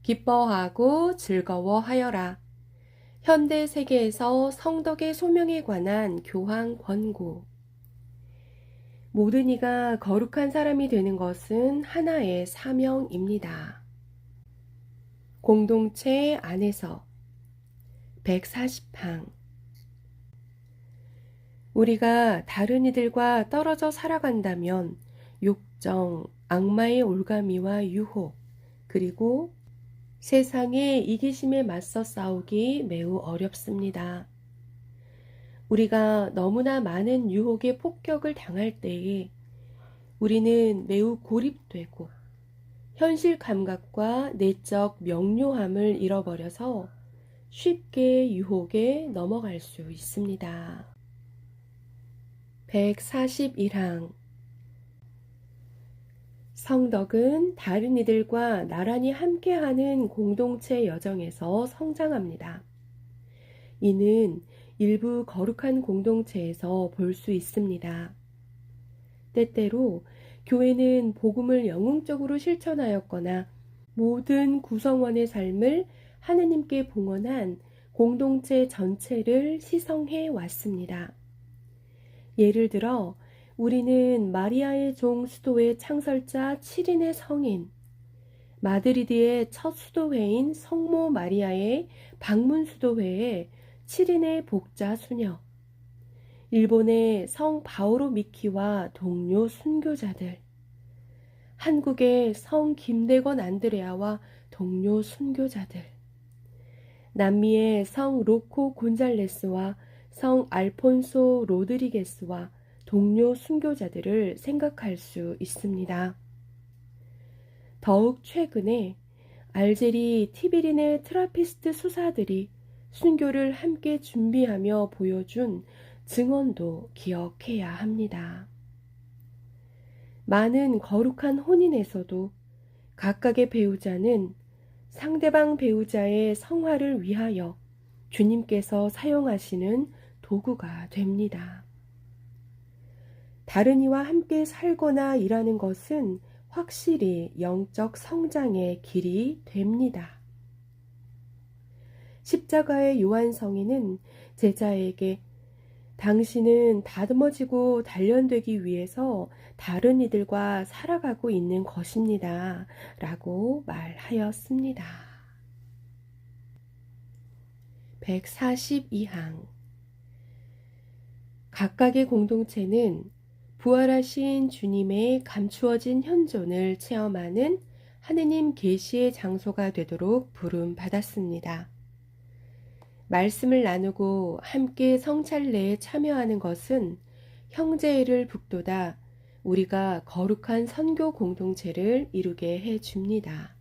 기뻐하고 즐거워하여라. 현대 세계에서 성덕의 소명에 관한 교황 권고. 모든 이가 거룩한 사람이 되는 것은 하나의 사명입니다. 공동체 안에서 140항. 우리가 다른 이들과 떨어져 살아간다면 욕정, 악마의 올가미와 유혹, 그리고 세상의 이기심에 맞서 싸우기 매우 어렵습니다. 우리가 너무나 많은 유혹의 폭격을 당할 때에 우리는 매우 고립되고 현실 감각과 내적 명료함을 잃어버려서 쉽게 유혹에 넘어갈 수 있습니다. 141항. 성덕은 다른 이들과 나란히 함께하는 공동체 여정에서 성장합니다. 이는 일부 거룩한 공동체에서 볼 수 있습니다. 때때로 교회는 복음을 영웅적으로 실천하였거나 모든 구성원의 삶을 하느님께 봉헌한 공동체 전체를 시성해 왔습니다. 예를 들어 우리는 마리아의 종 수도회 창설자 7인의 성인, 마드리드의 첫 수도회인 성모 마리아의 방문 수도회의 7인의 복자 수녀, 일본의 성 바오로 미키와 동료 순교자들, 한국의 성 김대건 안드레아와 동료 순교자들, 남미의 성 로코 곤잘레스와 성 알폰소 로드리게스와 동료 순교자들을 생각할 수 있습니다. 더욱 최근에 알제리 티비린의 트라피스트 수사들이 순교를 함께 준비하며 보여준 증언도 기억해야 합니다. 많은 거룩한 혼인에서도 각각의 배우자는 상대방 배우자의 성화를 위하여 주님께서 사용하시는 도구가 됩니다. 다른 이와 함께 살거나 일하는 것은 확실히 영적 성장의 길이 됩니다. 십자가의 요한 성인은 제자에게 당신은 다듬어지고 단련되기 위해서 다른 이들과 살아가고 있는 것입니다. 라고 말하였습니다. 142항. 각각의 공동체는 부활하신 주님의 감추어진 현존을 체험하는 하느님 계시의 장소가 되도록 부름받았습니다. 말씀을 나누고 함께 성찬례에 참여하는 것은 형제애를 북돋아 우리가 거룩한 선교 공동체를 이루게 해줍니다.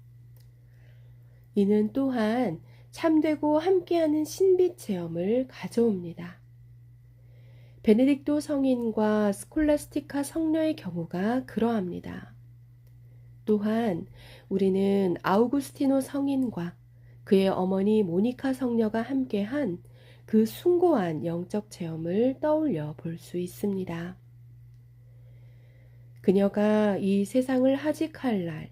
이는 또한 참되고 함께하는 신비 체험을 가져옵니다. 베네딕토 성인과 스콜라스티카 성녀의 경우가 그러합니다. 또한 우리는 아우구스티노 성인과 그의 어머니 모니카 성녀가 함께한 그 숭고한 영적 체험을 떠올려 볼 수 있습니다. 그녀가 이 세상을 하직할 날,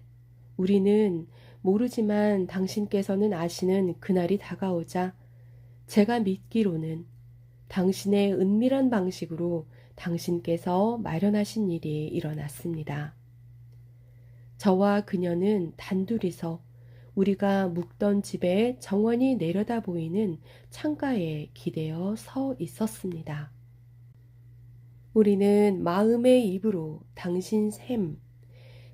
우리는 모르지만 당신께서는 아시는 그날이 다가오자 제가 믿기로는 당신의 은밀한 방식으로 당신께서 마련하신 일이 일어났습니다. 저와 그녀는 단둘이서 우리가 묵던 집에 정원이 내려다 보이는 창가에 기대어 서 있었습니다. 우리는 마음의 입으로 당신 샘,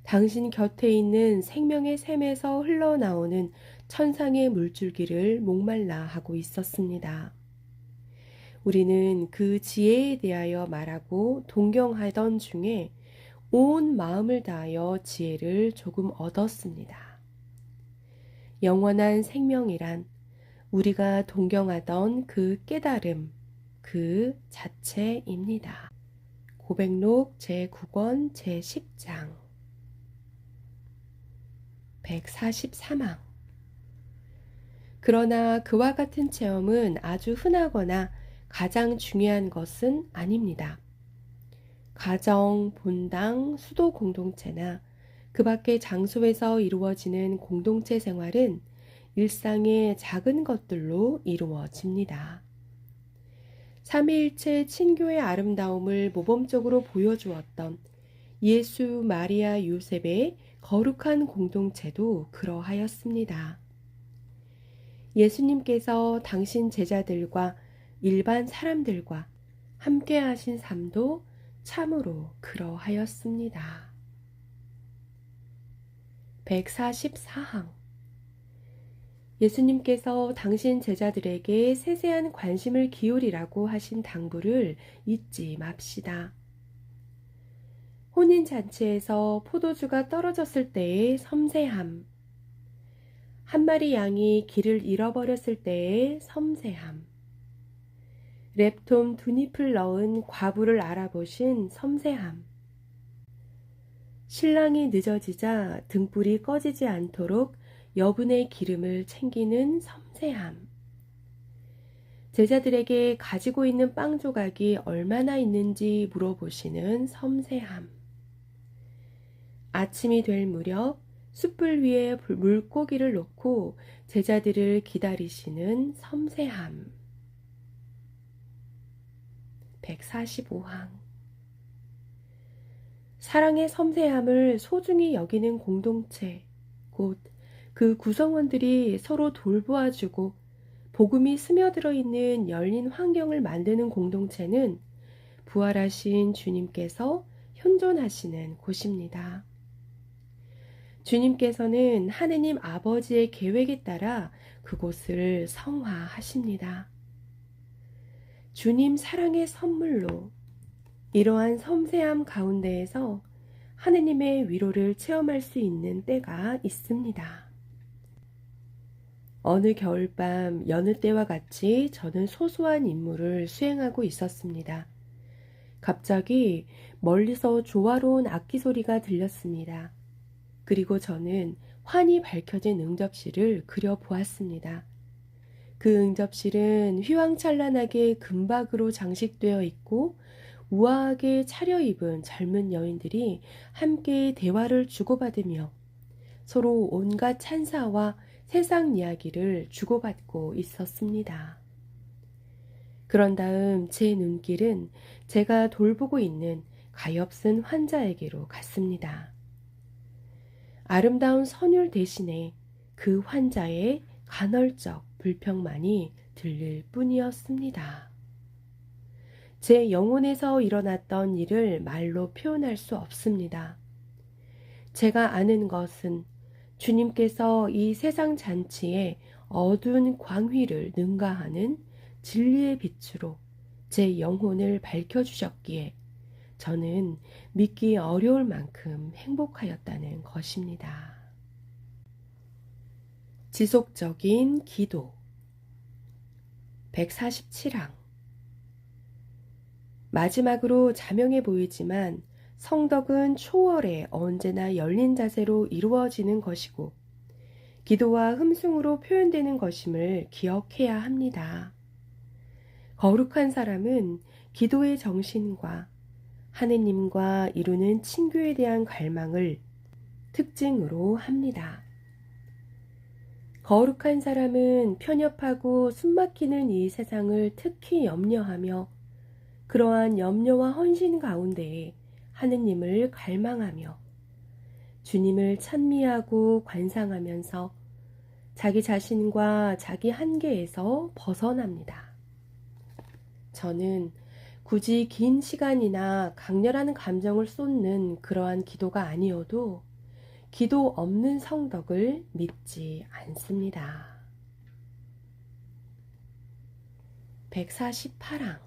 당신 곁에 있는 생명의 샘에서 흘러나오는 천상의 물줄기를 목말라 하고 있었습니다. 우리는 그 지혜에 대하여 말하고 동경하던 중에 온 마음을 다하여 지혜를 조금 얻었습니다. 영원한 생명이란 우리가 동경하던 그 깨달음, 그 자체입니다. 고백록 제9권 제10장 143항. 그러나 그와 같은 체험은 아주 흔하거나 가장 중요한 것은 아닙니다. 가정, 본당, 수도 공동체나 그 밖의 장소에서 이루어지는 공동체 생활은 일상의 작은 것들로 이루어집니다. 삼위일체 친교의 아름다움을 모범적으로 보여주었던 예수, 마리아, 요셉의 거룩한 공동체도 그러하였습니다. 예수님께서 당신 제자들과 일반 사람들과 함께 하신 삶도 참으로 그러하였습니다. 144항. 예수님께서 당신 제자들에게 세세한 관심을 기울이라고 하신 당부를 잊지 맙시다. 혼인잔치에서 포도주가 떨어졌을 때의 섬세함, 한 마리 양이 길을 잃어버렸을 때의 섬세함, 랩톰 2잎을 넣은 과부를 알아보신 섬세함, 신랑이 늦어지자 등불이 꺼지지 않도록 여분의 기름을 챙기는 섬세함, 제자들에게 가지고 있는 빵 조각이 얼마나 있는지 물어보시는 섬세함, 아침이 될 무렵 숯불 위에 물고기를 놓고 제자들을 기다리시는 섬세함. 145항. 사랑의 섬세함을 소중히 여기는 공동체, 곧 그 구성원들이 서로 돌보아주고 복음이 스며들어 있는 열린 환경을 만드는 공동체는 부활하신 주님께서 현존하시는 곳입니다. 주님께서는 하느님 아버지의 계획에 따라 그곳을 성화하십니다. 주님 사랑의 선물로 이러한 섬세함 가운데에서 하느님의 위로를 체험할 수 있는 때가 있습니다. 어느 겨울밤 여느 때와 같이 저는 소소한 임무를 수행하고 있었습니다. 갑자기 멀리서 조화로운 악기 소리가 들렸습니다. 그리고 저는 환히 밝혀진 응접실을 그려보았습니다. 그 응접실은 휘황찬란하게 금박으로 장식되어 있고 우아하게 차려입은 젊은 여인들이 함께 대화를 주고받으며 서로 온갖 찬사와 세상 이야기를 주고받고 있었습니다. 그런 다음 제 눈길은 제가 돌보고 있는 가엾은 환자에게로 갔습니다. 아름다운 선율 대신에 그 환자의 간헐적 불평만이 들릴 뿐이었습니다. 제 영혼에서 일어났던 일을 말로 표현할 수 없습니다. 제가 아는 것은 주님께서 이 세상 잔치에 어두운 광휘를 능가하는 진리의 빛으로 제 영혼을 밝혀주셨기에 저는 믿기 어려울 만큼 행복하였다는 것입니다. 지속적인 기도 147항. 마지막으로 자명해 보이지만 성덕은 초월에 언제나 열린 자세로 이루어지는 것이고 기도와 흠숭으로 표현되는 것임을 기억해야 합니다. 거룩한 사람은 기도의 정신과 하느님과 이루는 친교에 대한 갈망을 특징으로 합니다. 거룩한 사람은 편협하고 숨막히는 이 세상을 특히 염려하며 그러한 염려와 헌신 가운데에 하느님을 갈망하며 주님을 찬미하고 관상하면서 자기 자신과 자기 한계에서 벗어납니다. 저는 굳이 긴 시간이나 강렬한 감정을 쏟는 그러한 기도가 아니어도 기도 없는 성덕을 믿지 않습니다. 148항.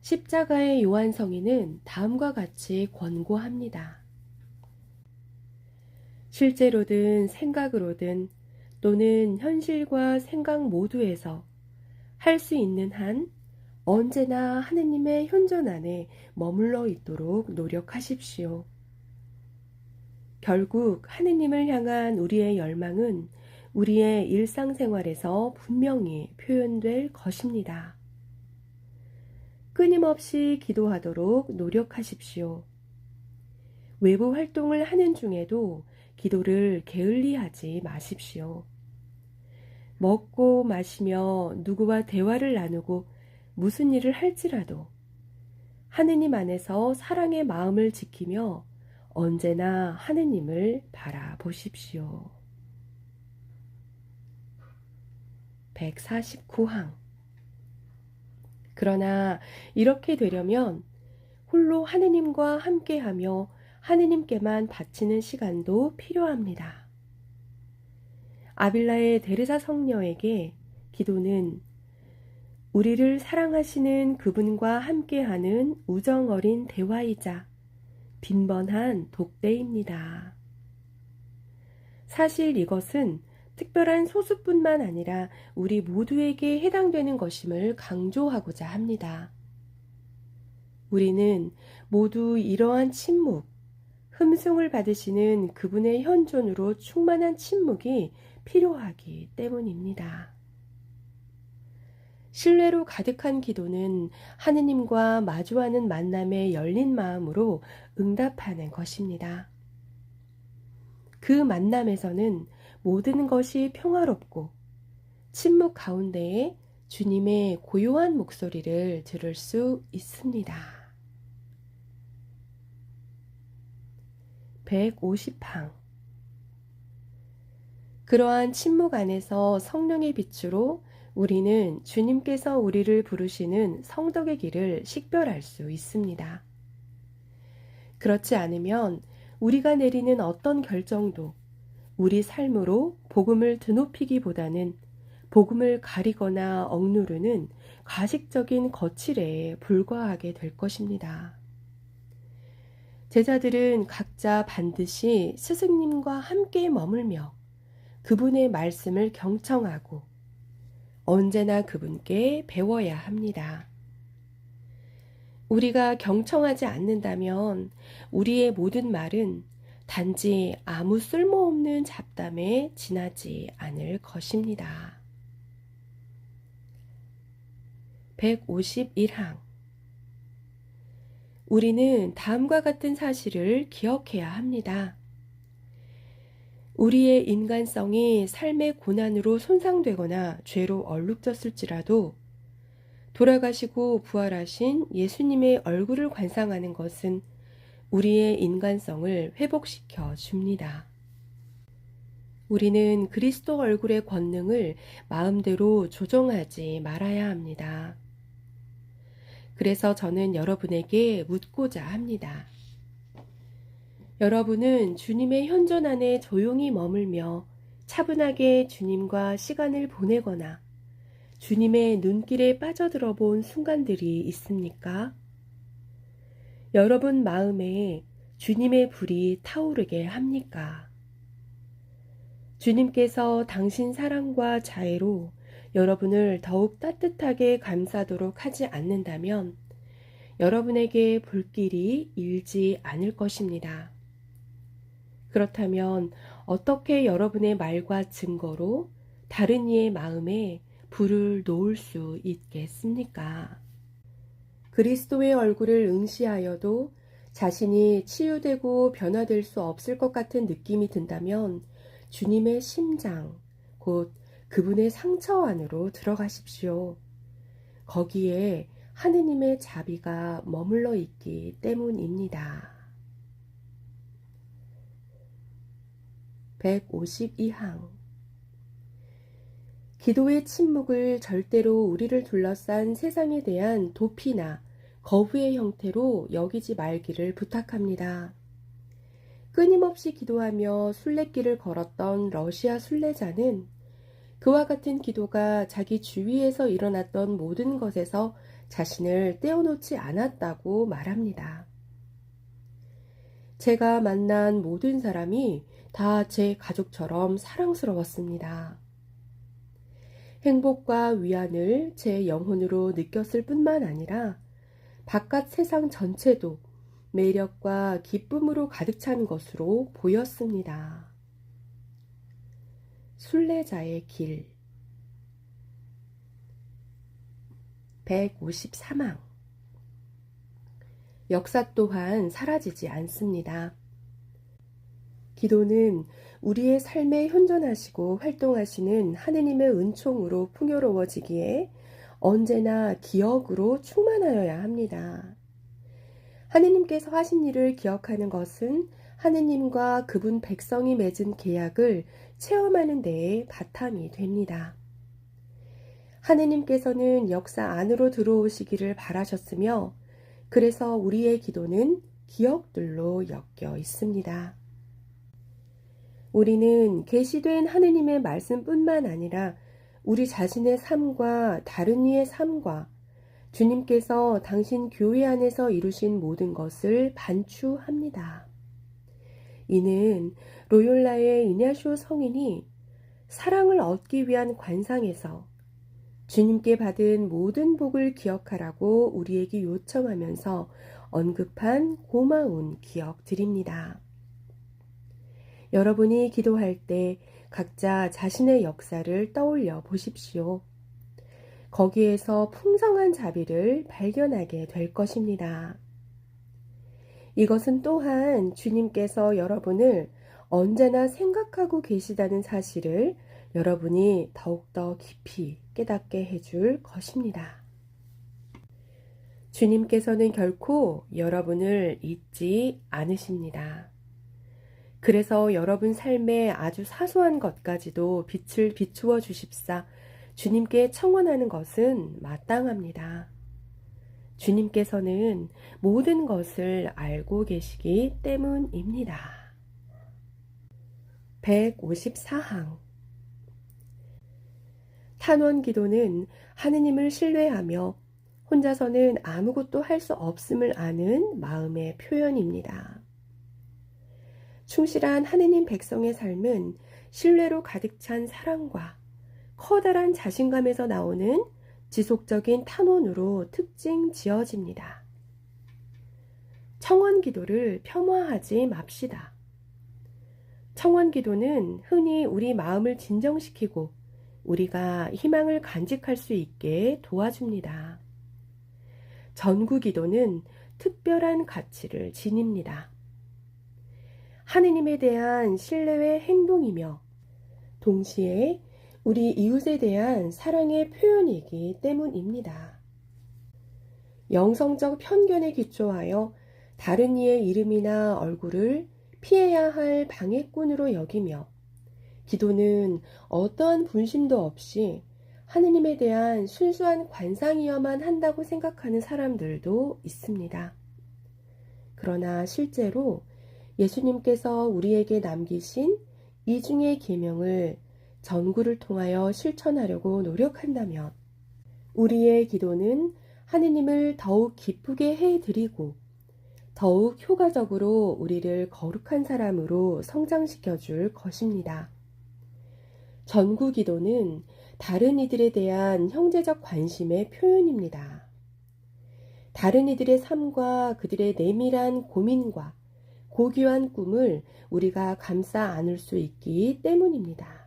십자가의 요한성인은 다음과 같이 권고합니다. 실제로든 생각으로든 또는 현실과 생각 모두에서 할 수 있는 한 언제나 하느님의 현존 안에 머물러 있도록 노력하십시오. 결국 하느님을 향한 우리의 열망은 우리의 일상생활에서 분명히 표현될 것입니다. 끊임없이 기도하도록 노력하십시오. 외부 활동을 하는 중에도 기도를 게을리하지 마십시오. 먹고 마시며 누구와 대화를 나누고 무슨 일을 할지라도 하느님 안에서 사랑의 마음을 지키며 언제나 하느님을 바라보십시오. 149항. 그러나 이렇게 되려면 홀로 하느님과 함께하며 하느님께만 바치는 시간도 필요합니다. 아빌라의 데르사 성녀에게 기도는 우리를 사랑하시는 그분과 함께하는 우정 어린 대화이자 빈번한 독대입니다. 사실 이것은 특별한 소수뿐만 아니라 우리 모두에게 해당되는 것임을 강조하고자 합니다. 우리는 모두 이러한 침묵, 흠숭을 받으시는 그분의 현존으로 충만한 침묵이 필요하기 때문입니다. 신뢰로 가득한 기도는 하느님과 마주하는 만남에 열린 마음으로 응답하는 것입니다. 그 만남에서는 모든 것이 평화롭고 침묵 가운데에 주님의 고요한 목소리를 들을 수 있습니다. 150항. 그러한 침묵 안에서 성령의 빛으로 우리는 주님께서 우리를 부르시는 성덕의 길을 식별할 수 있습니다. 그렇지 않으면 우리가 내리는 어떤 결정도 우리 삶으로 복음을 드높이기보다는 복음을 가리거나 억누르는 가식적인 거칠애에 불과하게 될 것입니다. 제자들은 각자 반드시 스승님과 함께 머물며 그분의 말씀을 경청하고 언제나 그분께 배워야 합니다. 우리가 경청하지 않는다면 우리의 모든 말은 단지 아무 쓸모없는 잡담에 지나지 않을 것입니다. 151항. 우리는 다음과 같은 사실을 기억해야 합니다. 우리의 인간성이 삶의 고난으로 손상되거나 죄로 얼룩졌을지라도 돌아가시고 부활하신 예수님의 얼굴을 관상하는 것은 우리의 인간성을 회복시켜 줍니다. 우리는 그리스도 얼굴의 권능을 마음대로 조종하지 말아야 합니다. 그래서 저는 여러분에게 묻고자 합니다. 여러분은 주님의 현존 안에 조용히 머물며 차분하게 주님과 시간을 보내거나 주님의 눈길에 빠져들어 본 순간들이 있습니까? 여러분 마음에 주님의 불이 타오르게 합니까? 주님께서 당신 사랑과 자애로 여러분을 더욱 따뜻하게 감싸도록 하지 않는다면 여러분에게 불길이 일지 않을 것입니다. 그렇다면 어떻게 여러분의 말과 증거로 다른 이의 마음에 불을 놓을 수 있겠습니까? 그리스도의 얼굴을 응시하여도 자신이 치유되고 변화될 수 없을 것 같은 느낌이 든다면 주님의 심장, 곧 그분의 상처 안으로 들어가십시오. 거기에 하느님의 자비가 머물러 있기 때문입니다. 152항. 기도의 침묵을 절대로 우리를 둘러싼 세상에 대한 도피나 거부의 형태로 여기지 말기를 부탁합니다. 끊임없이 기도하며 순례길을 걸었던 러시아 순례자는 그와 같은 기도가 자기 주위에서 일어났던 모든 것에서 자신을 떼어놓지 않았다고 말합니다. 제가 만난 모든 사람이 다 제 가족처럼 사랑스러웠습니다. 행복과 위안을 제 영혼으로 느꼈을 뿐만 아니라 바깥 세상 전체도 매력과 기쁨으로 가득 찬 것으로 보였습니다. 순례자의 길. 153항. 역사 또한 사라지지 않습니다. 기도는 우리의 삶에 현존하시고 활동하시는 하느님의 은총으로 풍요로워지기에 언제나 기억으로 충만하여야 합니다. 하느님께서 하신 일을 기억하는 것은 하느님과 그분 백성이 맺은 계약을 체험하는 데에 바탕이 됩니다. 하느님께서는 역사 안으로 들어오시기를 바라셨으며 그래서 우리의 기도는 기억들로 엮여 있습니다. 우리는 계시된 하느님의 말씀뿐만 아니라 우리 자신의 삶과 다른 이의 삶과 주님께서 당신 교회 안에서 이루신 모든 것을 반추합니다. 이는 로욜라의 이냐쇼 성인이 사랑을 얻기 위한 관상에서 주님께 받은 모든 복을 기억하라고 우리에게 요청하면서 언급한 고마운 기억들입니다. 여러분이 기도할 때 각자 자신의 역사를 떠올려 보십시오. 거기에서 풍성한 자비를 발견하게 될 것입니다. 이것은 또한 주님께서 여러분을 언제나 생각하고 계시다는 사실을 여러분이 더욱더 깊이 깨닫게 해줄 것입니다. 주님께서는 결코 여러분을 잊지 않으십니다. 그래서 여러분 삶의 아주 사소한 것까지도 빛을 비추어 주십사 주님께 청원하는 것은 마땅합니다. 주님께서는 모든 것을 알고 계시기 때문입니다. 154항 탄원 기도는 하느님을 신뢰하며 혼자서는 아무것도 할 수 없음을 아는 마음의 표현입니다. 충실한 하느님 백성의 삶은 신뢰로 가득 찬 사랑과 커다란 자신감에서 나오는 지속적인 탄원으로 특징 지어집니다. 청원 기도를 폄하하지 맙시다. 청원 기도는 흔히 우리 마음을 진정시키고 우리가 희망을 간직할 수 있게 도와줍니다. 전구 기도는 특별한 가치를 지닙니다. 하느님에 대한 신뢰의 행동이며 동시에 우리 이웃에 대한 사랑의 표현이기 때문입니다. 영성적 편견에 기초하여 다른 이의 이름이나 얼굴을 피해야 할 방해꾼으로 여기며 기도는 어떠한 분심도 없이 하느님에 대한 순수한 관상이어만 한다고 생각하는 사람들도 있습니다. 그러나 실제로 예수님께서 우리에게 남기신 이중의 계명을 전구를 통하여 실천하려고 노력한다면 우리의 기도는 하느님을 더욱 기쁘게 해드리고 더욱 효과적으로 우리를 거룩한 사람으로 성장시켜 줄 것입니다. 전구 기도는 다른 이들에 대한 형제적 관심의 표현입니다. 다른 이들의 삶과 그들의 내밀한 고민과 고귀한 꿈을 우리가 감싸 안을 수 있기 때문입니다.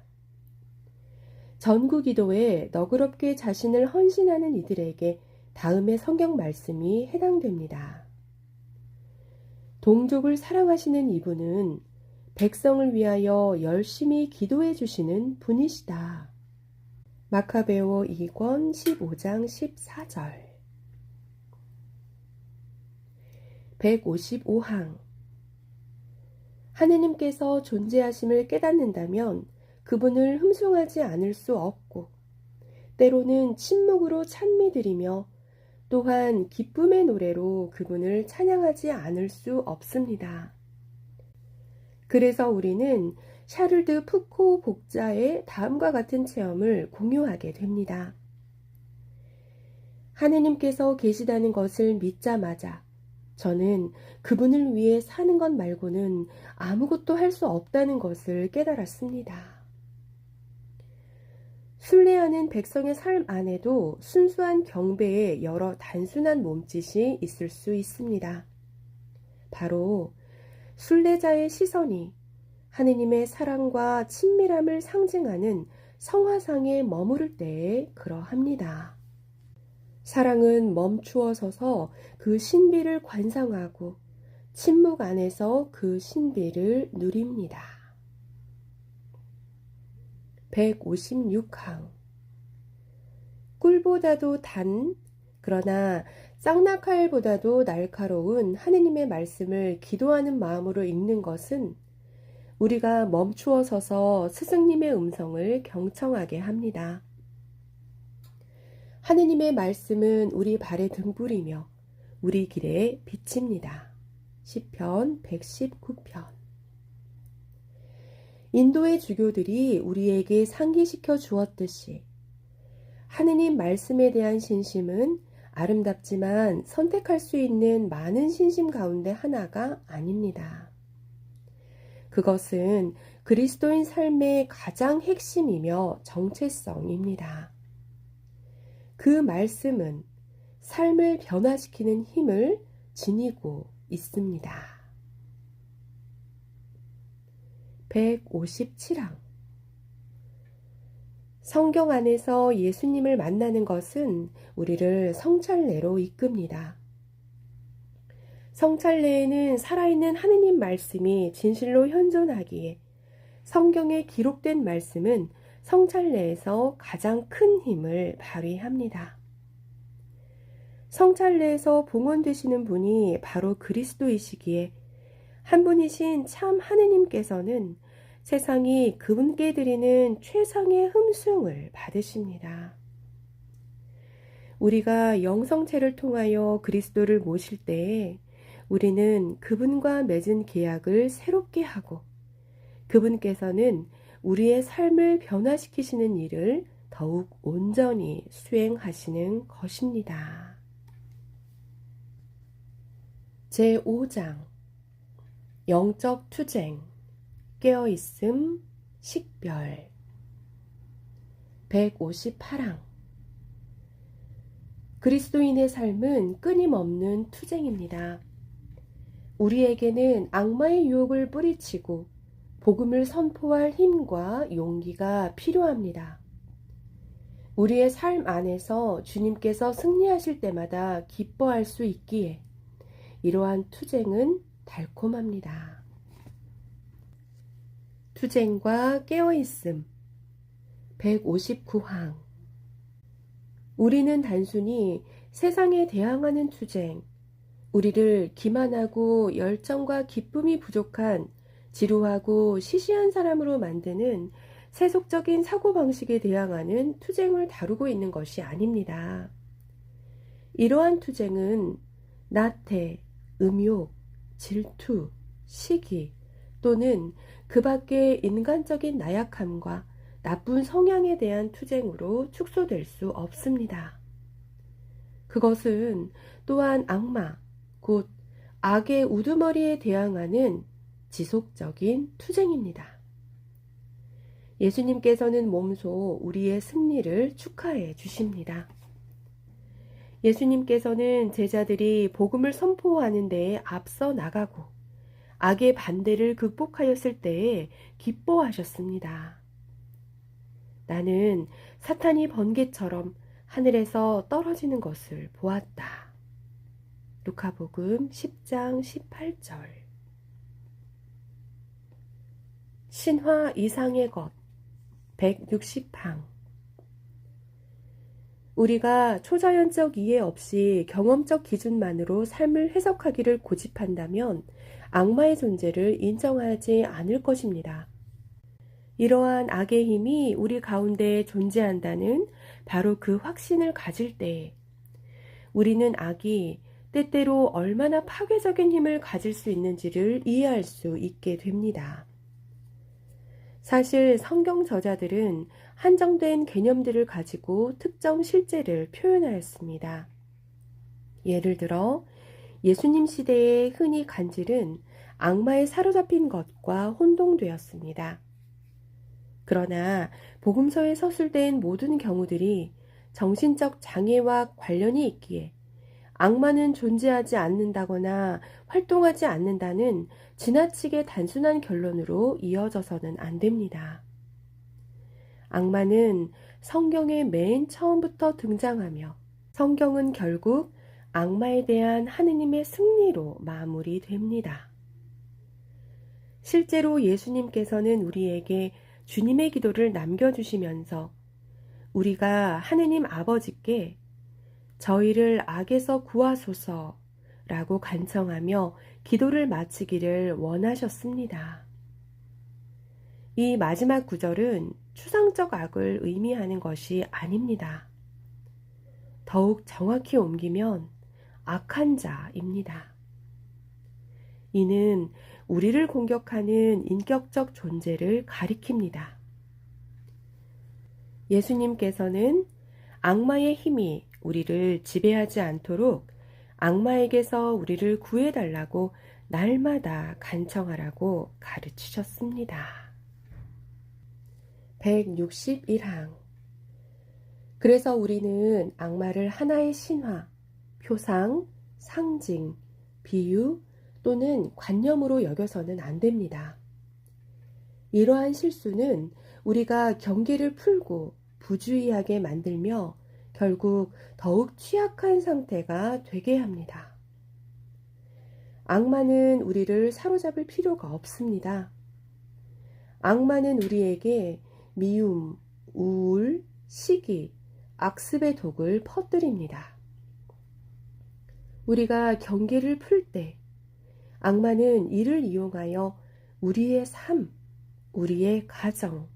전구 기도에 너그럽게 자신을 헌신하는 이들에게 다음의 성경 말씀이 해당됩니다. 동족을 사랑하시는 이분은 백성을 위하여 열심히 기도해 주시는 분이시다. 마카베오 2권 15장 14절 155항 하느님께서 존재하심을 깨닫는다면 그분을 흠숭하지 않을 수 없고 때로는 침묵으로 찬미드리며 또한 기쁨의 노래로 그분을 찬양하지 않을 수 없습니다. 그래서 우리는 샤를드 푸코 복자의 다음과 같은 체험을 공유하게 됩니다. 하느님께서 계시다는 것을 믿자마자 저는 그분을 위해 사는 것 말고는 아무것도 할 수 없다는 것을 깨달았습니다. 순례하는 백성의 삶 안에도 순수한 경배에 여러 단순한 몸짓이 있을 수 있습니다. 바로 순례자의 시선이 하느님의 사랑과 친밀함을 상징하는 성화상에 머무를 때에 그러합니다. 사랑은 멈추어 서서 그 신비를 관상하고 침묵 안에서 그 신비를 누립니다. 156항. 꿀보다도 단, 그러나 쌍낙하일보다도 날카로운 하느님의 말씀을 기도하는 마음으로 읽는 것은 우리가 멈추어 서서 스승님의 음성을 경청하게 합니다. 하느님의 말씀은 우리 발의 등불이며 우리 길의 빛입니다. 시편 119편. 인도의 주교들이 우리에게 상기시켜 주었듯이 하느님 말씀에 대한 신심은 아름답지만 선택할 수 있는 많은 신심 가운데 하나가 아닙니다. 그것은 그리스도인 삶의 가장 핵심이며 정체성입니다. 그 말씀은 삶을 변화시키는 힘을 지니고 있습니다. 157항. 성경 안에서 예수님을 만나는 것은 우리를 성찰례로 이끕니다. 성찰례에는 살아있는 하느님 말씀이 진실로 현존하기에 성경에 기록된 말씀은 성찰례에서 가장 큰 힘을 발휘합니다. 성찰례에서 봉헌되시는 분이 바로 그리스도이시기에 한 분이신 참 하느님께서는 세상이 그분께 드리는 최상의 흠숭을 받으십니다. 우리가 영성체를 통하여 그리스도를 모실 때에 우리는 그분과 맺은 계약을 새롭게 하고 그분께서는 우리의 삶을 변화시키시는 일을 더욱 온전히 수행하시는 것입니다. 제5장. 영적 투쟁, 깨어있음, 식별. 158항. 그리스도인의 삶은 끊임없는 투쟁입니다. 우리에게는 악마의 유혹을 뿌리치고 복음을 선포할 힘과 용기가 필요합니다. 우리의 삶 안에서 주님께서 승리하실 때마다 기뻐할 수 있기에 이러한 투쟁은 달콤합니다. 투쟁과 깨어있음. 159항. 우리는 단순히 세상에 대항하는 투쟁, 우리를 기만하고 열정과 기쁨이 부족한 지루하고 시시한 사람으로 만드는 세속적인 사고방식에 대항하는 투쟁을 다루고 있는 것이 아닙니다. 이러한 투쟁은 나태, 음욕, 질투, 시기 또는 그 밖의 인간적인 나약함과 나쁜 성향에 대한 투쟁으로 축소될 수 없습니다. 그것은 또한 악마, 곧 악의 우두머리에 대항하는 지속적인 투쟁입니다. 예수님께서는 몸소 우리의 승리를 축하해 주십니다. 예수님께서는 제자들이 복음을 선포하는 데에 앞서 나가고 악의 반대를 극복하였을 때에 기뻐하셨습니다. 나는 사탄이 번개처럼 하늘에서 떨어지는 것을 보았다. 루카복음 10장 18절. 신화 이상의 것. 160항. 우리가 초자연적 이해 없이 경험적 기준만으로 삶을 해석하기를 고집한다면 악마의 존재를 인정하지 않을 것입니다. 이러한 악의 힘이 우리 가운데 존재한다는 바로 그 확신을 가질 때에 우리는 악이 때때로 얼마나 파괴적인 힘을 가질 수 있는지를 이해할 수 있게 됩니다. 사실 성경 저자들은 한정된 개념들을 가지고 특정 실제를 표현하였습니다. 예를 들어 예수님 시대의 흔히 간질은 악마에 사로잡힌 것과 혼동되었습니다. 그러나 복음서에 서술된 모든 경우들이 정신적 장애와 관련이 있기에 악마는 존재하지 않는다거나 활동하지 않는다는 지나치게 단순한 결론으로 이어져서는 안 됩니다. 악마는 성경의 맨 처음부터 등장하며 성경은 결국 악마에 대한 하느님의 승리로 마무리됩니다. 실제로 예수님께서는 우리에게 주님의 기도를 남겨주시면서 우리가 하느님 아버지께 저희를 악에서 구하소서 라고 간청하며 기도를 마치기를 원하셨습니다. 이 마지막 구절은 추상적 악을 의미하는 것이 아닙니다. 더욱 정확히 옮기면 악한 자입니다. 이는 우리를 공격하는 인격적 존재를 가리킵니다. 예수님께서는 악마의 힘이 우리를 지배하지 않도록 악마에게서 우리를 구해달라고 날마다 간청하라고 가르치셨습니다. 161항. 그래서 우리는 악마를 하나의 신화, 표상, 상징, 비유 또는 관념으로 여겨서는 안 됩니다. 이러한 실수는 우리가 경계를 풀고 부주의하게 만들며 결국 더욱 취약한 상태가 되게 합니다. 악마는 우리를 사로잡을 필요가 없습니다. 악마는 우리에게 미움, 우울, 시기, 악습의 독을 퍼뜨립니다. 우리가 경계를 풀 때 악마는 이를 이용하여 우리의 삶, 우리의 가정,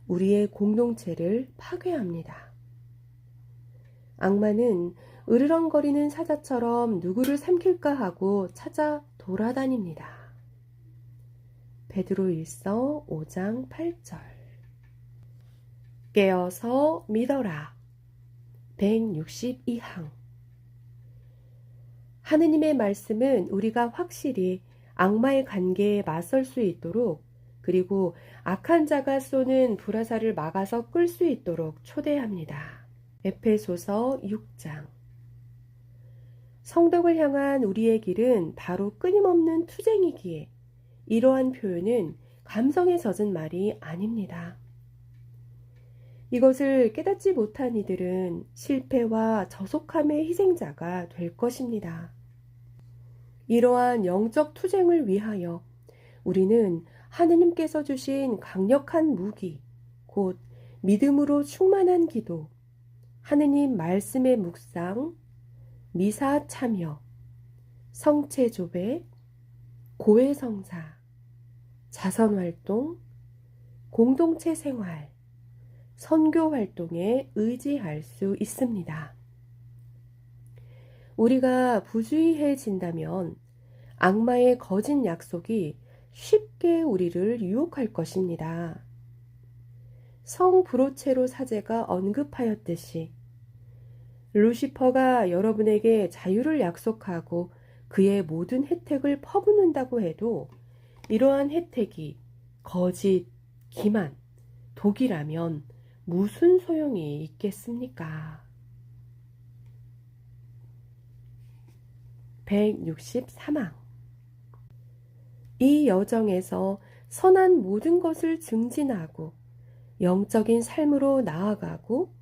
우리의 공동체를 파괴합니다. 악마는 으르렁거리는 사자처럼 누구를 삼킬까 하고 찾아 돌아다닙니다. 베드로일서 5장 8절. 깨어서 믿어라. 162항. 하느님의 말씀은 우리가 확실히 악마의 관계에 맞설 수 있도록 그리고 악한 자가 쏘는 불화살을 막아서 끌 수 있도록 초대합니다. 에페소서 6장. 성덕을 향한 우리의 길은 바로 끊임없는 투쟁이기에 이러한 표현은 감성에 젖은 말이 아닙니다. 이것을 깨닫지 못한 이들은 실패와 저속함의 희생자가 될 것입니다. 이러한 영적 투쟁을 위하여 우리는 하느님께서 주신 강력한 무기, 곧 믿음으로 충만한 기도, 하느님 말씀의 묵상, 미사 참여, 성체 조배, 고해 성사, 자선 활동, 공동체 생활, 선교 활동에 의지할 수 있습니다. 우리가 부주의해진다면 악마의 거짓 약속이 쉽게 우리를 유혹할 것입니다. 성 브로체로 사제가 언급하였듯이 루시퍼가 여러분에게 자유를 약속하고 그의 모든 혜택을 퍼붓는다고 해도 이러한 혜택이 거짓, 기만, 독이라면 무슨 소용이 있겠습니까? 163항. 이 여정에서 선한 모든 것을 증진하고 영적인 삶으로 나아가고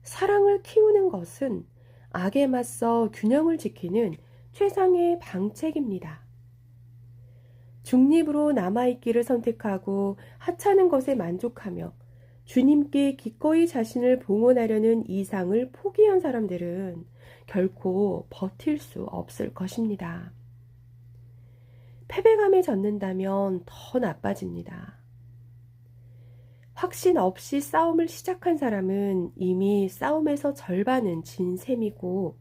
사랑을 키우는 것은 악에 맞서 균형을 지키는 최상의 방책입니다. 중립으로 남아있기를 선택하고 하찮은 것에 만족하며 주님께 기꺼이 자신을 봉헌하려는 이상을 포기한 사람들은 결코 버틸 수 없을 것입니다. 패배감에 젖는다면 더 나빠집니다. 확신 없이 싸움을 시작한 사람은 이미 싸움에서 절반은 진 셈이고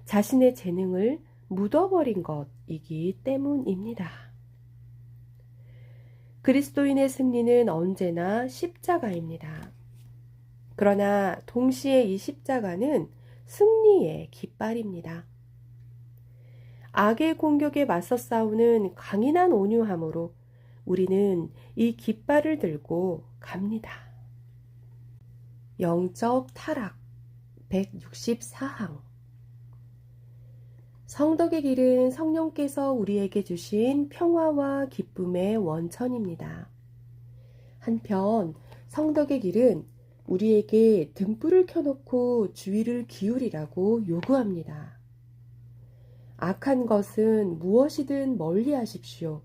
자신의 재능을 묻어버린 것이기 때문입니다. 그리스도인의 승리는 언제나 십자가입니다. 그러나 동시에 이 십자가는 승리의 깃발입니다. 악의 공격에 맞서 싸우는 강인한 온유함으로 우리는 이 깃발을 들고 갑니다. 영적 타락 164항. 성덕의 길은 성령께서 우리에게 주신 평화와 기쁨의 원천입니다. 한편 성덕의 길은 우리에게 등불을 켜놓고 주의를 기울이라고 요구합니다. 악한 것은 무엇이든 멀리 하십시오.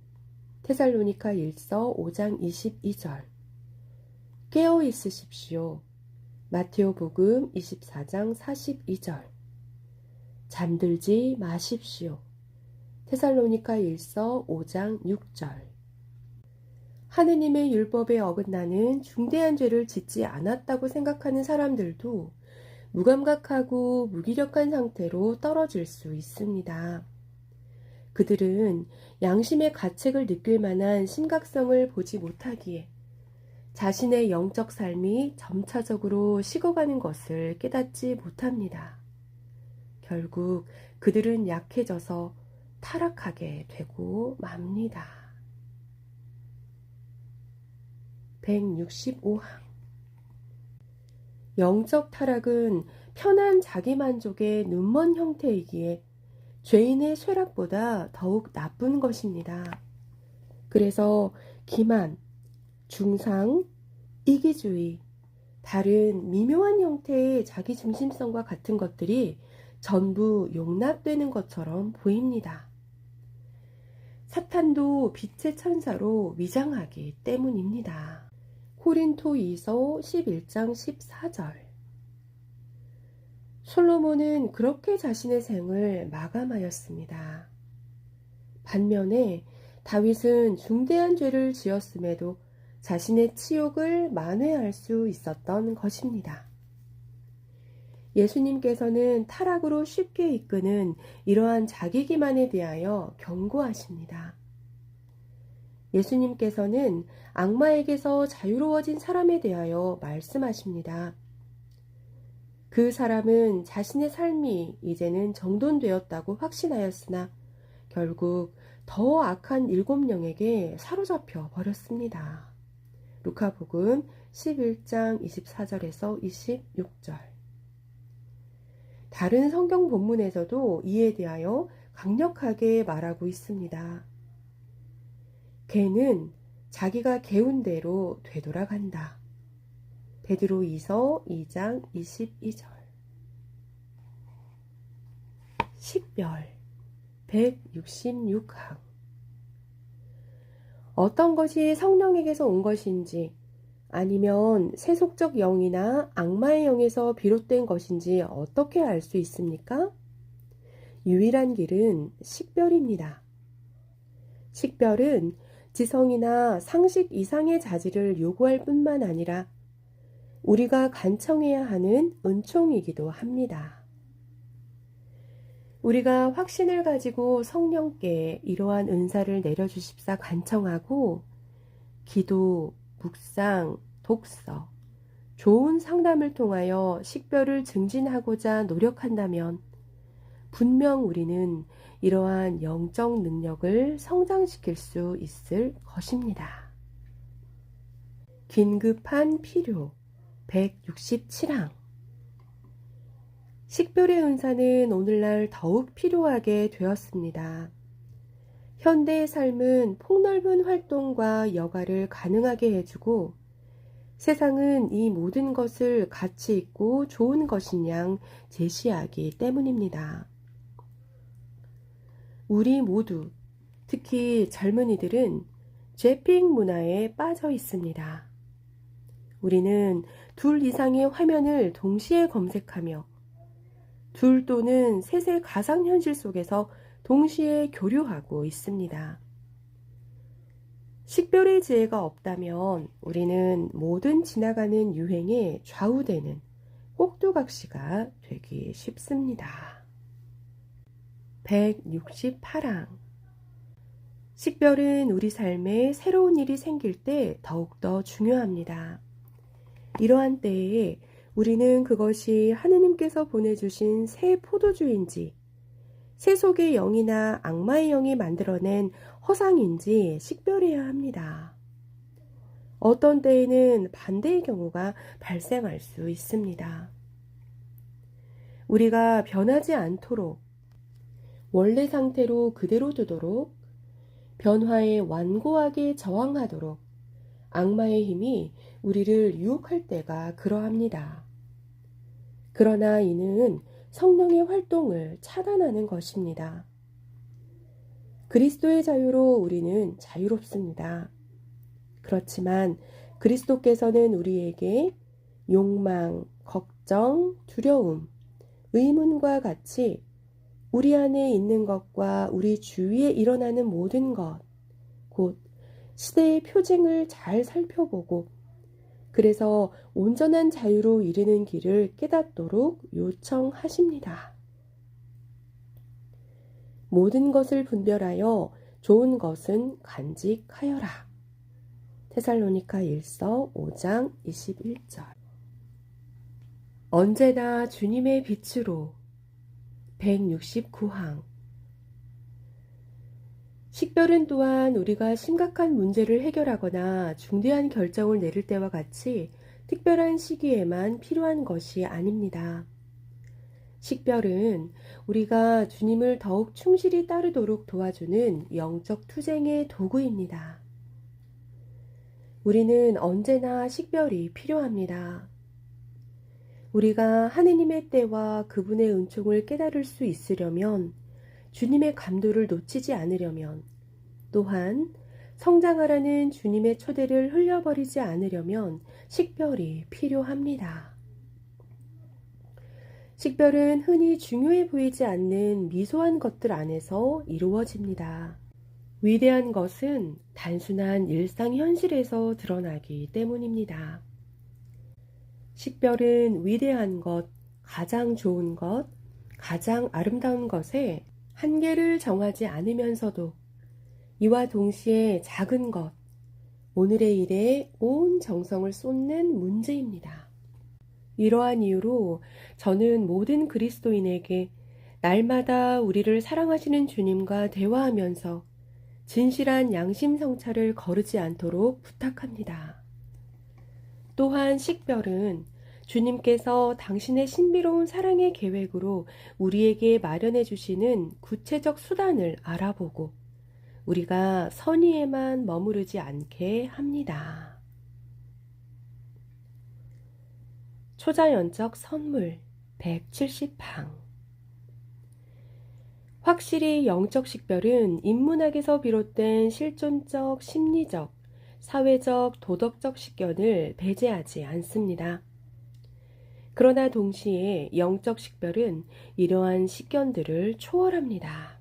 테살로니가 1서 5장 22절. 깨어 있으십시오. 마테오복음 24장 42절. 잠들지 마십시오. 테살로니가 1서 5장 6절. 하느님의 율법에 어긋나는 중대한 죄를 짓지 않았다고 생각하는 사람들도 무감각하고 무기력한 상태로 떨어질 수 있습니다. 그들은 양심의 가책을 느낄 만한 심각성을 보지 못하기에 자신의 영적 삶이 점차적으로 식어가는 것을 깨닫지 못합니다. 결국 그들은 약해져서 타락하게 되고 맙니다. 165항. 영적 타락은 편한 자기만족의 눈먼 형태이기에 죄인의 쇠락보다 더욱 나쁜 것입니다. 그래서 기만, 중상, 이기주의, 다른 미묘한 형태의 자기중심성과 같은 것들이 전부 용납되는 것처럼 보입니다. 사탄도 빛의 천사로 위장하기 때문입니다. 고린토이서 11장 14절. 솔로몬은 그렇게 자신의 생을 마감하였습니다. 반면에 다윗은 중대한 죄를 지었음에도 자신의 치욕을 만회할 수 있었던 것입니다. 예수님께서는 타락으로 쉽게 이끄는 이러한 자기 기만에 대하여 경고하십니다. 예수님께서는 악마에게서 자유로워진 사람에 대하여 말씀하십니다. 그 사람은 자신의 삶이 이제는 정돈되었다고 확신하였으나 결국 더 악한 7영에게 사로잡혀 버렸습니다. 루카복음 11장 24절에서 26절. 다른 성경 본문에서도 이에 대하여 강력하게 말하고 있습니다. 개는 자기가 개운 대로 되돌아간다. 베드로이서 2장 22절. 식별 166항. 어떤 것이 성령에게서 온 것인지 아니면 세속적 영이나 악마의 영에서 비롯된 것인지 어떻게 알 수 있습니까? 유일한 길은 식별입니다. 식별은 지성이나 상식 이상의 자질을 요구할 뿐만 아니라 우리가 간청해야 하는 은총이기도 합니다. 우리가 확신을 가지고 성령께 이러한 은사를 내려주십사 간청하고 기도, 묵상, 독서, 좋은 상담을 통하여 식별을 증진하고자 노력한다면 분명 우리는 이러한 영적 능력을 성장시킬 수 있을 것입니다. 긴급한 필요 167항. 식별의 은사는 오늘날 더욱 필요하게 되었습니다. 현대의 삶은 폭넓은 활동과 여가를 가능하게 해주고 세상은 이 모든 것을 가치 있고 좋은 것인 양 제시하기 때문입니다. 우리 모두, 특히 젊은이들은 재핑 문화에 빠져 있습니다. 우리는 2 이상의 화면을 동시에 검색하며 2 또는 3의 가상현실 속에서 동시에 교류하고 있습니다. 식별의 지혜가 없다면 우리는 모든 지나가는 유행에 좌우되는 꼭두각시가 되기 쉽습니다. 168항. 식별은 우리 삶에 새로운 일이 생길 때 더욱더 중요합니다. 이러한 때에 우리는 그것이 하느님께서 보내주신 새 포도주인지 세속의 영이나 악마의 영이 만들어낸 허상인지 식별해야 합니다. 어떤 때에는 반대의 경우가 발생할 수 있습니다. 우리가 변하지 않도록 원래 상태로 그대로 두도록 변화에 완고하게 저항하도록 악마의 힘이 우리를 유혹할 때가 그러합니다. 그러나 이는 성령의 활동을 차단하는 것입니다. 그리스도의 자유로 우리는 자유롭습니다. 그렇지만 그리스도께서는 우리에게 욕망, 걱정, 두려움, 의문과 같이 우리 안에 있는 것과 우리 주위에 일어나는 모든 것, 곧 시대의 표징을 잘 살펴보고 그래서 온전한 자유로 이르는 길을 깨닫도록 요청하십니다. 모든 것을 분별하여 좋은 것은 간직하여라. 테살로니가 1서 5장 21절. 언제나 주님의 빛으로 169항. 식별은 또한 우리가 심각한 문제를 해결하거나 중대한 결정을 내릴 때와 같이 특별한 시기에만 필요한 것이 아닙니다. 식별은 우리가 주님을 더욱 충실히 따르도록 도와주는 영적 투쟁의 도구입니다. 우리는 언제나 식별이 필요합니다. 우리가 하느님의 때와 그분의 은총을 깨달을 수 있으려면, 주님의 감도를 놓치지 않으려면, 또한 성장하라는 주님의 초대를 흘려버리지 않으려면 식별이 필요합니다. 식별은 흔히 중요해 보이지 않는 미소한 것들 안에서 이루어집니다. 위대한 것은 단순한 일상 현실에서 드러나기 때문입니다. 식별은 위대한 것, 가장 좋은 것, 가장 아름다운 것에 한계를 정하지 않으면서도 이와 동시에 작은 것, 오늘의 일에 온 정성을 쏟는 문제입니다. 이러한 이유로 저는 모든 그리스도인에게 날마다 우리를 사랑하시는 주님과 대화하면서 진실한 양심 성찰을 거르지 않도록 부탁합니다. 또한 식별은 주님께서 당신의 신비로운 사랑의 계획으로 우리에게 마련해 주시는 구체적 수단을 알아보고 우리가 선의에만 머무르지 않게 합니다. 초자연적 선물 170항. 확실히 영적 식별은 인문학에서 비롯된 실존적, 심리적, 사회적, 도덕적 식견을 배제하지 않습니다. 그러나 동시에 영적 식별은 이러한 식견들을 초월합니다.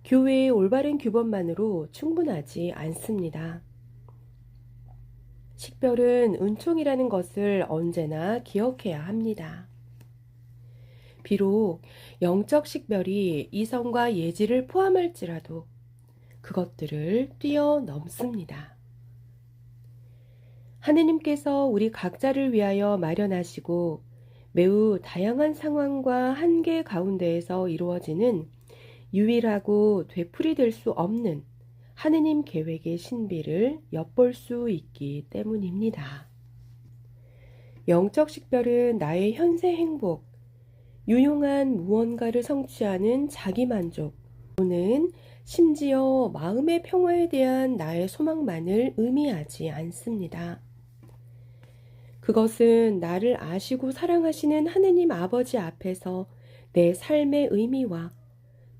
교회의 올바른 규범만으로 충분하지 않습니다. 식별은 은총이라는 것을 언제나 기억해야 합니다. 비록 영적 식별이 이성과 예지를 포함할지라도 그것들을 뛰어넘습니다. 하느님께서 우리 각자를 위하여 마련하시고 매우 다양한 상황과 한계 가운데에서 이루어지는 유일하고 되풀이될 수 없는 하느님 계획의 신비를 엿볼 수 있기 때문입니다. 영적 식별은 나의 현세 행복, 유용한 무언가를 성취하는 자기만족 또는 심지어 마음의 평화에 대한 나의 소망만을 의미하지 않습니다. 그것은 나를 아시고 사랑하시는 하느님 아버지 앞에서 내 삶의 의미와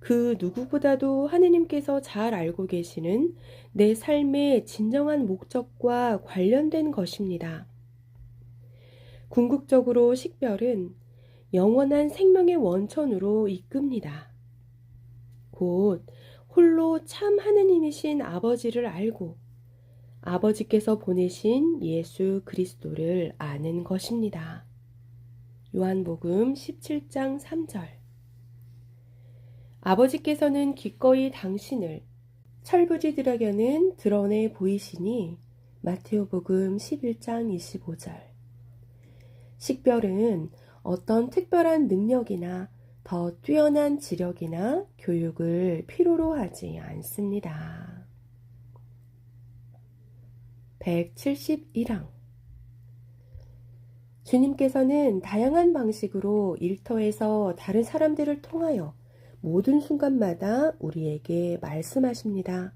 그 누구보다도 하느님께서 잘 알고 계시는 내 삶의 진정한 목적과 관련된 것입니다. 궁극적으로 식별은 영원한 생명의 원천으로 이끕니다. 곧 홀로 참 하느님이신 아버지를 알고 아버지께서 보내신 예수 그리스도를 아는 것입니다. 요한복음 17장 3절. 아버지께서는 기꺼이 당신을 철부지들에게는 드러내 보이시니 마테오복음 11장 25절. 식별은 어떤 특별한 능력이나 더 뛰어난 지력이나 교육을 필요로 하지 않습니다. 171항. 주님께서는 다양한 방식으로 일터에서 다른 사람들을 통하여 모든 순간마다 우리에게 말씀하십니다.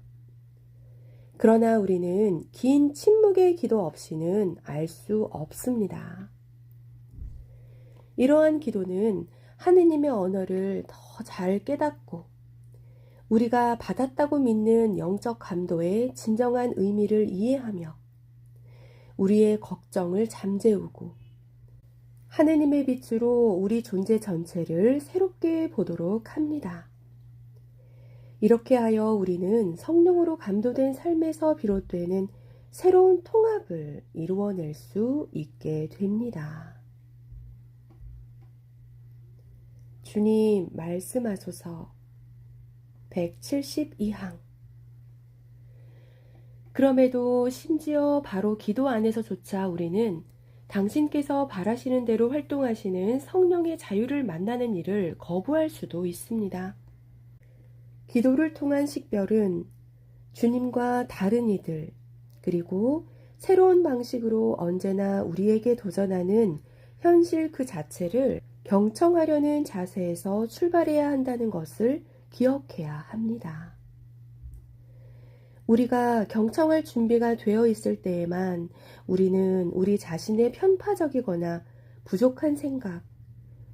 그러나 우리는 긴 침묵의 기도 없이는 알 수 없습니다. 이러한 기도는 하느님의 언어를 더 잘 깨닫고 우리가 받았다고 믿는 영적 감도의 진정한 의미를 이해하며 우리의 걱정을 잠재우고 하느님의 빛으로 우리 존재 전체를 새롭게 보도록 합니다. 이렇게 하여 우리는 성령으로 감도된 삶에서 비롯되는 새로운 통합을 이루어낼 수 있게 됩니다. 주님 말씀하소서. 172항. 그럼에도 심지어 바로 기도 안에서조차 우리는 당신께서 바라시는 대로 활동하시는 성령의 자유를 만나는 일을 거부할 수도 있습니다. 기도를 통한 식별은 주님과 다른 이들, 그리고 새로운 방식으로 언제나 우리에게 도전하는 현실 그 자체를 경청하려는 자세에서 출발해야 한다는 것을 기억해야 합니다. 우리가 경청할 준비가 되어 있을 때에만 우리는 우리 자신의 편파적이거나 부족한 생각,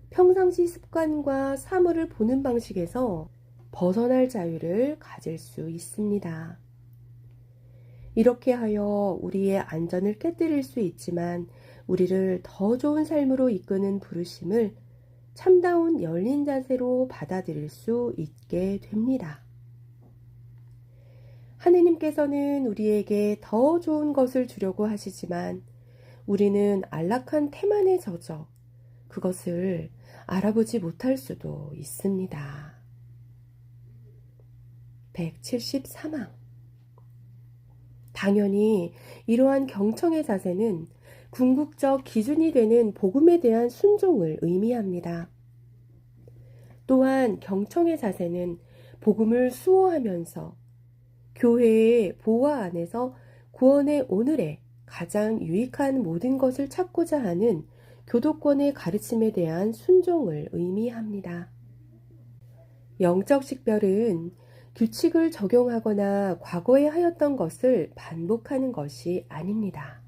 평상시 습관과 사물을 보는 방식에서 벗어날 자유를 가질 수 있습니다. 이렇게 하여 우리의 안전을 깨뜨릴 수 있지만 우리를 더 좋은 삶으로 이끄는 부르심을 참다운 열린 자세로 받아들일 수 있게 됩니다. 하느님께서는 우리에게 더 좋은 것을 주려고 하시지만 우리는 안락한 태만에 젖어 그것을 알아보지 못할 수도 있습니다. 173항. 당연히 이러한 경청의 자세는 궁극적 기준이 되는 복음에 대한 순종을 의미합니다. 또한 경청의 자세는 복음을 수호하면서 교회의 보화 안에서 구원의 오늘에 가장 유익한 모든 것을 찾고자 하는 교도권의 가르침에 대한 순종을 의미합니다. 영적 식별은 규칙을 적용하거나 과거에 하였던 것을 반복하는 것이 아닙니다.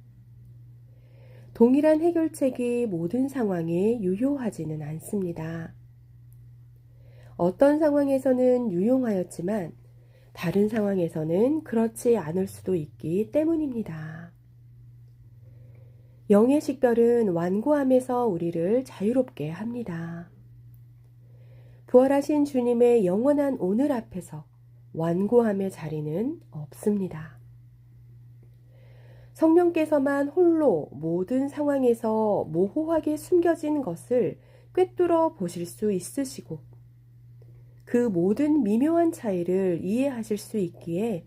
동일한 해결책이 모든 상황에 유효하지는 않습니다. 어떤 상황에서는 유용하였지만 다른 상황에서는 그렇지 않을 수도 있기 때문입니다. 영의 식별은 완고함에서 우리를 자유롭게 합니다. 부활하신 주님의 영원한 오늘 앞에서 완고함의 자리는 없습니다. 성령께서만 홀로 모든 상황에서 모호하게 숨겨진 것을 꿰뚫어 보실 수 있으시고 그 모든 미묘한 차이를 이해하실 수 있기에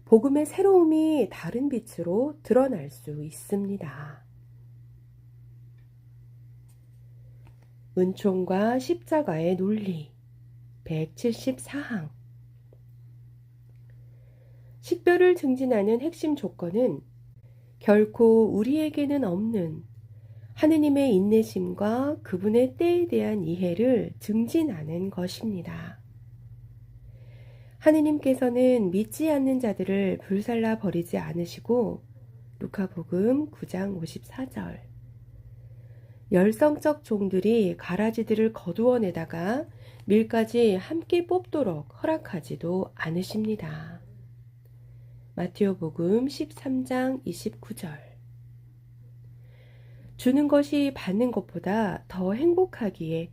복음의 새로움이 다른 빛으로 드러날 수 있습니다. 은총과 십자가의 논리 174항. 식별을 증진하는 핵심 조건은 결코 우리에게는 없는 하느님의 인내심과 그분의 때에 대한 이해를 증진하는 것입니다. 하느님께서는 믿지 않는 자들을 불살라 버리지 않으시고 루카복음 9장 54절. 열성적 종들이 가라지들을 거두어내다가 밀까지 함께 뽑도록 허락하지도 않으십니다. 마태오복음 13장 29절. 주는 것이 받는 것보다 더 행복하기에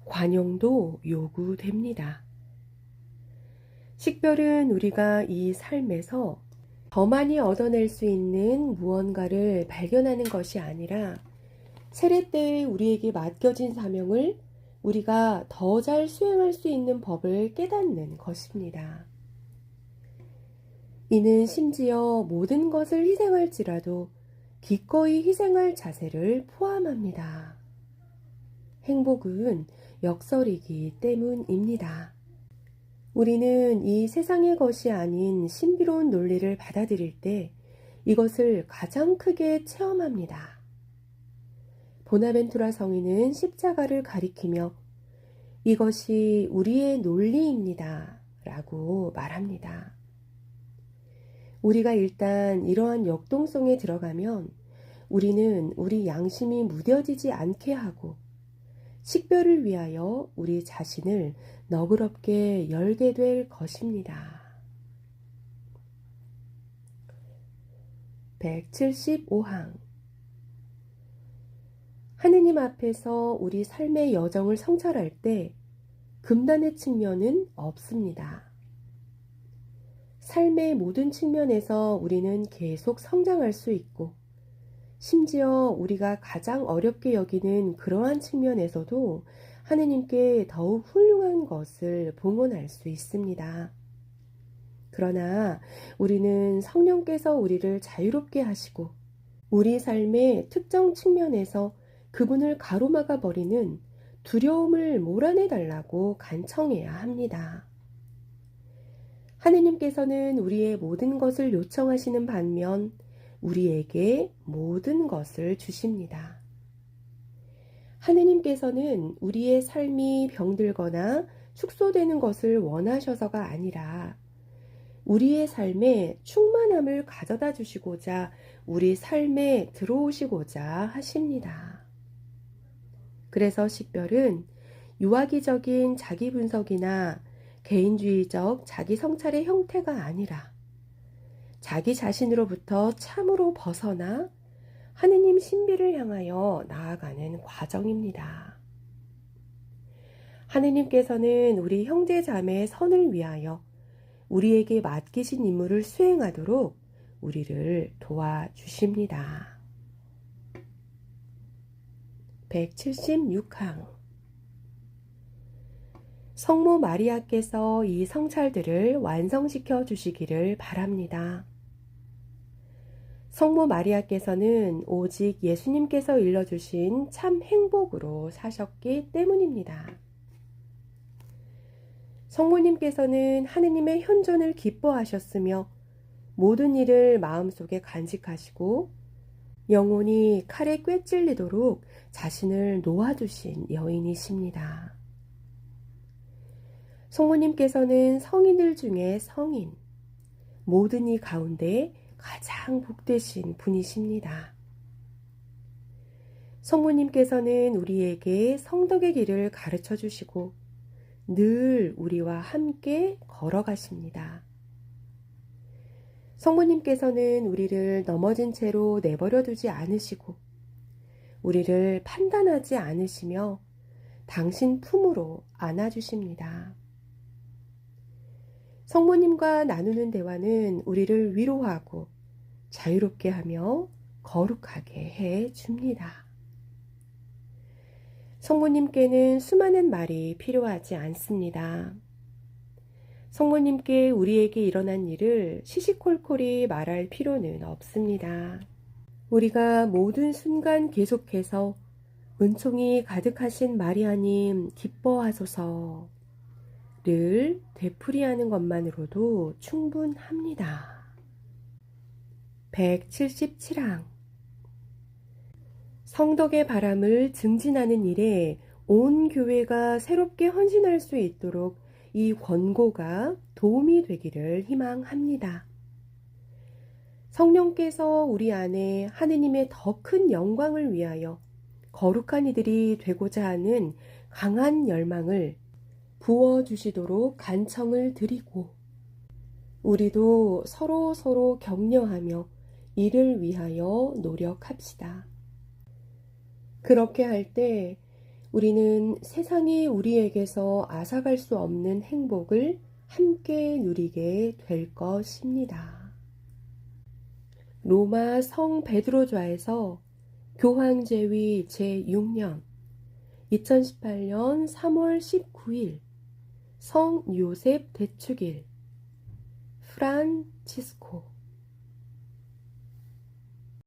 관용도 요구됩니다. 식별은 우리가 이 삶에서 더 많이 얻어낼 수 있는 무언가를 발견하는 것이 아니라 세례 때에 우리에게 맡겨진 사명을 우리가 더 잘 수행할 수 있는 법을 깨닫는 것입니다. 이는 심지어 모든 것을 희생할지라도 기꺼이 희생할 자세를 포함합니다. 행복은 역설이기 때문입니다. 우리는 이 세상의 것이 아닌 신비로운 논리를 받아들일 때 이것을 가장 크게 체험합니다. 보나벤투라 성인은 십자가를 가리키며 이것이 우리의 논리입니다 라고 말합니다. 우리가 일단 이러한 역동성에 들어가면 우리는 우리 양심이 무뎌지지 않게 하고 식별을 위하여 우리 자신을 너그럽게 열게 될 것입니다. 175항. 하느님 앞에서 우리 삶의 여정을 성찰할 때 금단의 측면은 없습니다. 삶의 모든 측면에서 우리는 계속 성장할 수 있고, 심지어 우리가 가장 어렵게 여기는 그러한 측면에서도 하느님께 더욱 훌륭한 것을 봉헌할 수 있습니다. 그러나 우리는 성령께서 우리를 자유롭게 하시고 우리 삶의 특정 측면에서 그분을 가로막아 버리는 두려움을 몰아내 달라고 간청해야 합니다. 하느님께서는 우리의 모든 것을 요청하시는 반면 우리에게 모든 것을 주십니다. 하느님께서는 우리의 삶이 병들거나 축소되는 것을 원하셔서가 아니라 우리의 삶에 충만함을 가져다 주시고자 우리 삶에 들어오시고자 하십니다. 그래서 식별은 유아기적인 자기 분석이나 개인주의적 자기 성찰의 형태가 아니라 자기 자신으로부터 참으로 벗어나 하느님 신비를 향하여 나아가는 과정입니다. 하느님께서는 우리 형제 자매의 선을 위하여 우리에게 맡기신 임무를 수행하도록 우리를 도와주십니다. 176항. 성모 마리아께서 이 성찰들을 완성시켜 주시기를 바랍니다. 성모 마리아께서는 오직 예수님께서 일러주신 참 행복으로 사셨기 때문입니다. 성모님께서는 하느님의 현존을 기뻐하셨으며 모든 일을 마음속에 간직하시고 영혼이 칼에 꿰찔리도록 자신을 놓아두신 여인이십니다. 성모님께서는 성인들 중에 성인, 모든 이 가운데 가장 복되신 분이십니다. 성모님께서는 우리에게 성덕의 길을 가르쳐 주시고 늘 우리와 함께 걸어가십니다. 성모님께서는 우리를 넘어진 채로 내버려 두지 않으시고 우리를 판단하지 않으시며 당신 품으로 안아주십니다. 성모님과 나누는 대화는 우리를 위로하고 자유롭게 하며 거룩하게 해 줍니다. 성모님께는 수많은 말이 필요하지 않습니다. 성모님께 우리에게 일어난 일을 시시콜콜이 말할 필요는 없습니다. 우리가 모든 순간 계속해서 은총이 가득하신 마리아님 기뻐하소서를 되풀이하는 것만으로도 충분합니다. 177항. 성덕의 바람을 증진하는 일에 온 교회가 새롭게 헌신할 수 있도록 이 권고가 도움이 되기를 희망합니다. 성령께서 우리 안에 하느님의 더 큰 영광을 위하여 거룩한 이들이 되고자 하는 강한 열망을 부어주시도록 간청을 드리고 우리도 서로 격려하며 이를 위하여 노력합시다. 그렇게 할 때 우리는 세상이 우리에게서 앗아갈 수 없는 행복을 함께 누리게 될 것입니다. 로마 성 베드로좌에서 교황제위 제6년 2018년 3월 19일 성 요셉 대축일 프란치스코